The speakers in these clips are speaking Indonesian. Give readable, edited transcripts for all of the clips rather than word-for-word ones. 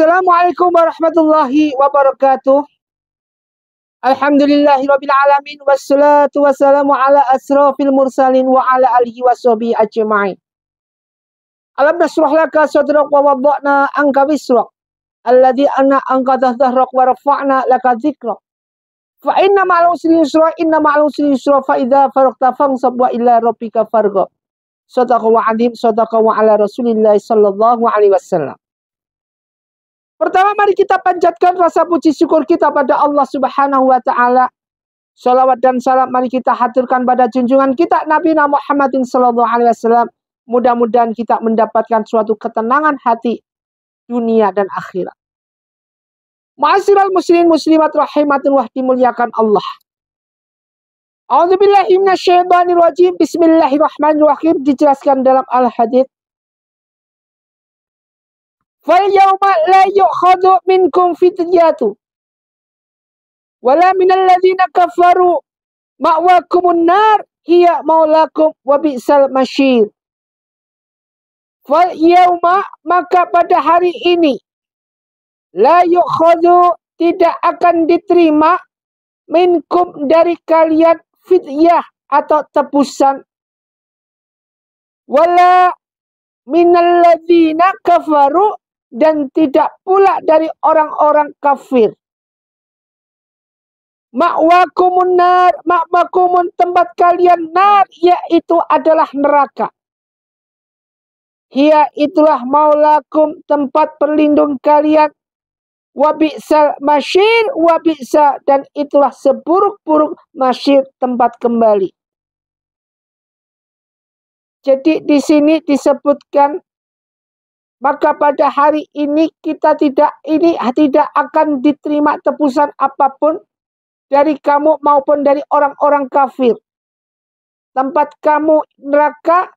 Assalamualaikum warahmatullahi wabarakatuh. Alhamdulillahirabbil alamin wassalatu wassalamu ala asrofil mursalin wa ala alihi washabihi ajma'in. Alam nashrah laka sadrak wa wada'na anka wisrak alladzi anqadha dhahrak wa rafa'na laka dzikrak. Fa inna ma'al usri yusra fa idza faragta fansab wa ila rabbika farghab. Shadaqallahu adzim, shadaqallahu ala Rasulillah sallallahu alaihi wasallam. Pertama, mari kita panjatkan rasa puji syukur kita pada Allah Subhanahu wa Ta'ala. Salawat dan salam mari kita haturkan pada junjungan kita Nabi Muhammadin sallallahu alaihi wasallam. Mudah-mudahan kita mendapatkan suatu ketenangan hati dunia dan akhirat. Ma'asyiral muslimin muslimat rahimatun wa dimuliakan Allah. A'udzubillahi minasyaitonir rajim. Bismillahirrahmanirrahim. Dijelaskan dalam Al-Hadits. Fal yawma la yu'khadhu minkum fidyatu wala minal ladzina kafaru ma'wakumun nar hiya maulakum wa bi'sal masyir. Fal yawma, maka pada hari ini, la yu'khadhu, tidak akan diterima, minkum, dari kalian, fidyah atau tebusan, wala minal ladzina kafaru, dan tidak pula dari orang-orang kafir. Ma'wakumun nar, ma'wakumun, tempat kalian, nar, yaitu adalah neraka. Hiya, itulah maulakum, tempat perlindung kalian. Wabi'sal masyir, wabi'sa, dan itulah seburuk-buruk masyir, tempat kembali. Jadi di sini disebutkan, maka pada hari ini kita tidak akan diterima tebusan apapun dari kamu maupun dari orang-orang kafir. Tempat kamu neraka,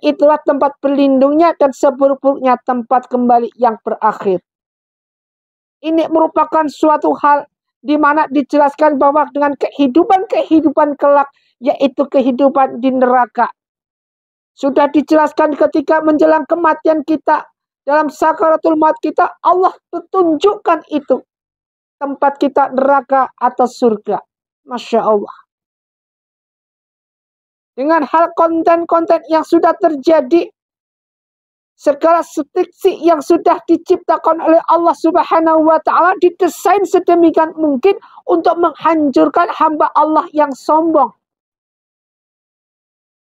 itulah tempat berlindungnya dan seburuk-buruknya tempat kembali yang berakhir. Ini merupakan suatu hal di mana dijelaskan bahwa dengan kehidupan kelak, yaitu kehidupan di neraka. Sudah dijelaskan ketika menjelang kematian kita, dalam sakaratul maut kita, Allah tunjukkan itu. Tempat kita neraka atau surga. Masya Allah. Dengan hal konten-konten yang sudah terjadi, segala striksi yang sudah diciptakan oleh Allah Subhanahu wa Ta'ala didesain sedemikian mungkin untuk menghancurkan hamba Allah yang sombong.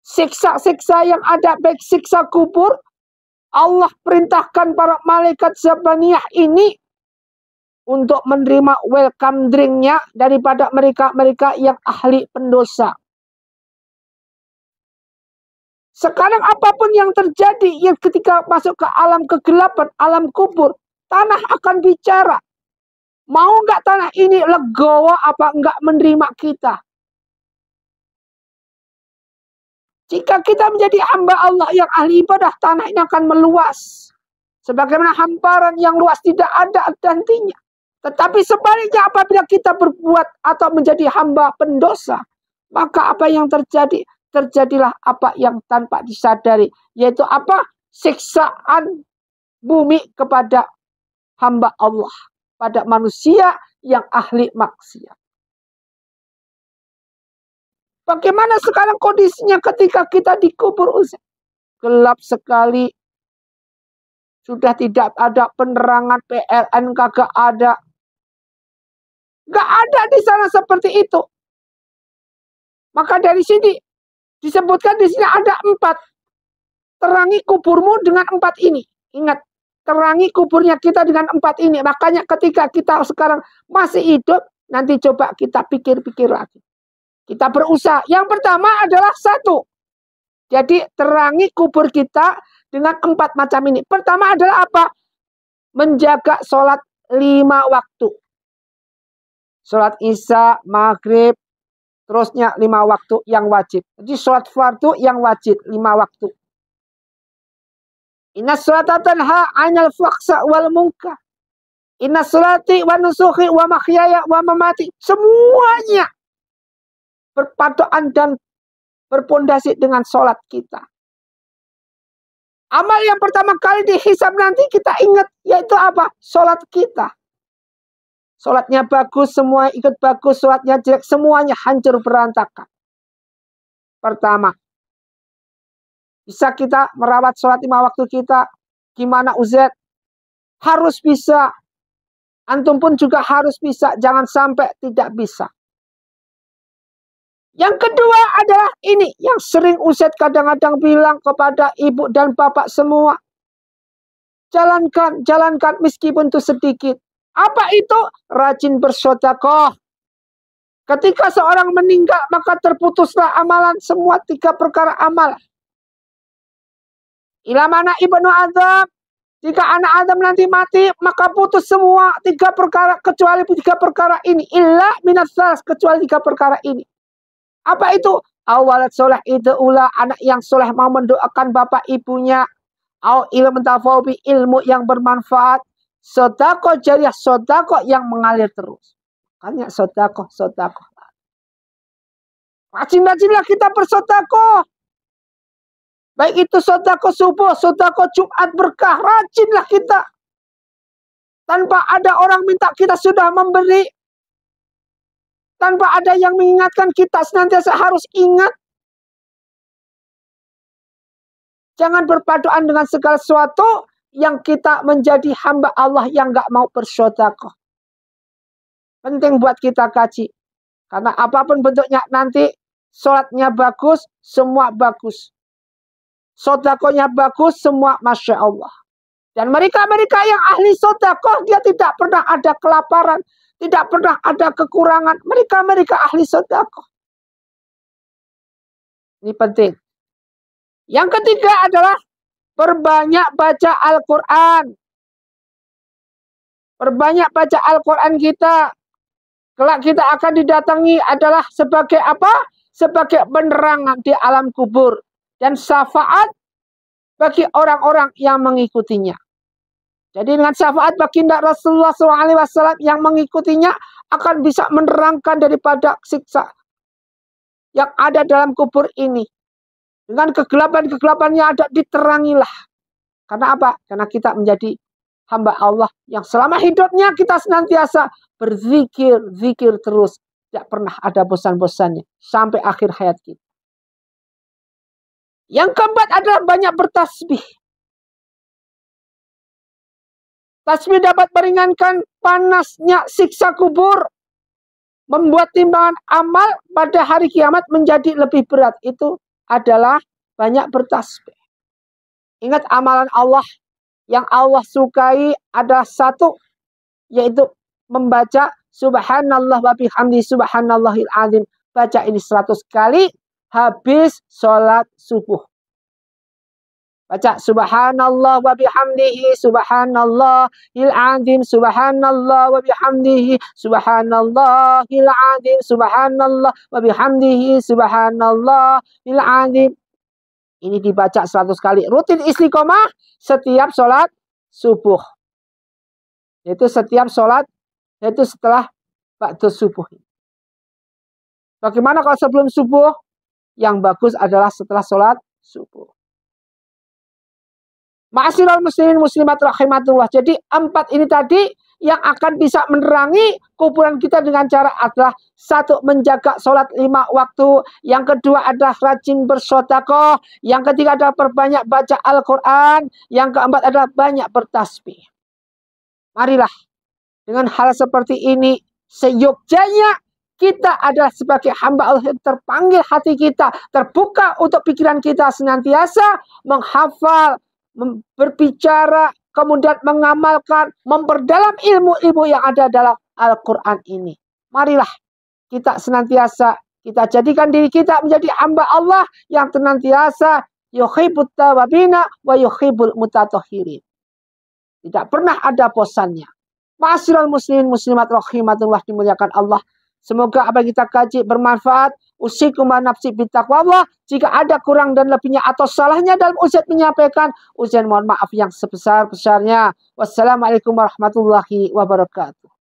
Siksa-siksa yang ada, baik siksa kubur, Allah perintahkan para malaikat Zabaniyah ini untuk menerima welcome drinknya daripada mereka-mereka yang ahli pendosa. Sekarang apapun yang terjadi, yang ketika masuk ke alam kegelapan, alam kubur, tanah akan bicara. Mau nggak tanah ini legowo apa nggak menerima kita? Jika kita menjadi hamba Allah yang ahli ibadah, tanah ini akan meluas. Sebagaimana hamparan yang luas tidak ada gantinya. Tetapi sebaliknya apabila kita berbuat atau menjadi hamba pendosa, maka apa yang terjadi? Terjadilah apa yang tanpa disadari. Yaitu apa? Siksaan bumi kepada hamba Allah. Pada manusia yang ahli maksiat. Bagaimana sekarang kondisinya ketika kita dikubur? Gelap sekali. Sudah tidak ada penerangan, PLN kagak ada. Gak ada di sana seperti itu. Maka dari sini disebutkan di sini ada 4. Terangi kuburmu dengan 4 ini. Ingat, terangi kuburnya kita dengan 4 ini. Makanya ketika kita sekarang masih hidup, nanti coba kita pikir-pikir lagi. Kita berusaha. Yang pertama adalah 1. Jadi terangi kubur kita dengan 4 macam ini. Pertama adalah apa? Menjaga sholat 5 waktu. Sholat Isya, Maghrib, terusnya 5 waktu yang wajib. Jadi sholat fardu yang wajib 5 waktu. Inna sholata tanha 'anil fahsya wal munkar. Inna sholati wa nusuki wa mahyaya wa mamati. Semuanya berpatokan dan berpondasi dengan sholat kita. Amal yang pertama kali dihisab nanti kita ingat, yaitu apa? Sholat kita. Sholatnya bagus, semua ikut bagus. Sholatnya jelek, semuanya hancur berantakan. Pertama, bisa kita merawat sholat 5 waktu kita. Gimana Uzet? Harus bisa. Antum pun juga harus bisa. Jangan sampai tidak bisa. Yang kedua adalah ini. Yang sering Uzet kadang-kadang bilang kepada ibu dan bapak semua. Jalankan, jalankan meskipun itu sedikit. Apa itu? Rajin bersedekah. Ketika seorang meninggal, maka terputuslah amalan semua 3 perkara amal. Ila mana ibnu Adam. Jika anak Adam nanti mati, maka putus semua 3 perkara, kecuali 3 perkara ini. Illa minasas, kecuali 3 perkara ini. Apa itu? Awalat soleh itu ula, anak yang soleh mau mendoakan bapak ibunya. Au ilmu tafawbi, ilmu yang bermanfaat. Sodako jariah, sodako yang mengalir terus. Makanya sodako. Rajin-rajinlah kita bersodako. Baik itu sodako subuh, sodako Jumat berkah. Rajinlah kita. Tanpa ada orang minta, kita sudah memberi. Tanpa ada yang mengingatkan, kita senantiasa harus ingat. Jangan berpaduan dengan segala sesuatu yang kita menjadi hamba Allah yang gak mau bersedekah. Penting buat kita kaji. Karena apapun bentuknya nanti, sholatnya bagus, semua bagus. Sedekahnya bagus, semua Masya Allah. Dan mereka-mereka yang ahli sedekah, dia tidak pernah ada kelaparan. Tidak pernah ada kekurangan. Mereka ahli sedekah. Ini penting. Yang ketiga adalah perbanyak baca Al-Quran. Perbanyak baca Al-Quran kita. Kelak kita akan didatangi adalah sebagai apa? Sebagai penerangan di alam kubur. Dan syafaat bagi orang-orang yang mengikutinya. Jadi dengan syafaat baginda Rasulullah SAW yang mengikutinya akan bisa menerangkan daripada siksa yang ada dalam kubur ini. Dengan kegelapan-kegelapan yang ada diterangilah. Karena apa? Karena kita menjadi hamba Allah yang selama hidupnya kita senantiasa berzikir, zikir terus. Tidak pernah ada bosan-bosannya sampai akhir hayat kita. Yang keempat adalah banyak bertasbih. Tasbih dapat meringankan panasnya siksa kubur. Membuat timbangan amal pada hari kiamat menjadi lebih berat. Itu adalah banyak bertasbih. Ingat amalan Allah yang Allah sukai adalah satu. Yaitu membaca subhanallah wa bihamdi subhanallahil azim. Baca ini 100 kali habis sholat subuh. Baca subhanallah wa bihamdihi subhanallahil azim subhanallah wa bihamdihi subhanallahil azim subhanallah wa bihamdihi subhanallahil azim. Ini dibaca 100 kali. Rutin istiqomah setiap sholat subuh. Yaitu setiap sholat, yaitu setelah ba'da subuh. Bagaimana kalau sebelum subuh? Yang bagus adalah setelah sholat subuh. Ma'asyiral muslimin muslimat rahimatullah. Jadi 4 ini tadi yang akan bisa menerangi kuburan kita dengan cara adalah 1. Menjaga sholat 5 waktu. Yang kedua adalah rajin bersedekah. Yang ketiga adalah perbanyak baca Al-Quran. Yang keempat adalah banyak bertasbih. Marilah dengan hal seperti ini seyogyanya kita adalah sebagai hamba Allah yang terpanggil hati kita. Terbuka untuk pikiran kita senantiasa menghafal, berbicara, kemudian mengamalkan, memperdalam ilmu-ilmu yang ada dalam Al-Quran ini. Marilah kita senantiasa, kita jadikan diri kita menjadi hamba Allah yang senantiasa yuhibbut tawabina wa yuhibbul mutatahhirin. Tidak pernah ada bosannya. Ma'asyiral muslimin muslimat rahimatullah dimuliakan Allah. Semoga apa yang kita kaji bermanfaat. Usikum wa nafsi bittaqwallah. Jika ada kurang dan lebihnya atau salahnya dalam Ustaz menyampaikan, Ustaz mohon maaf yang sebesar-besarnya. Wassalamualaikum warahmatullahi wabarakatuh.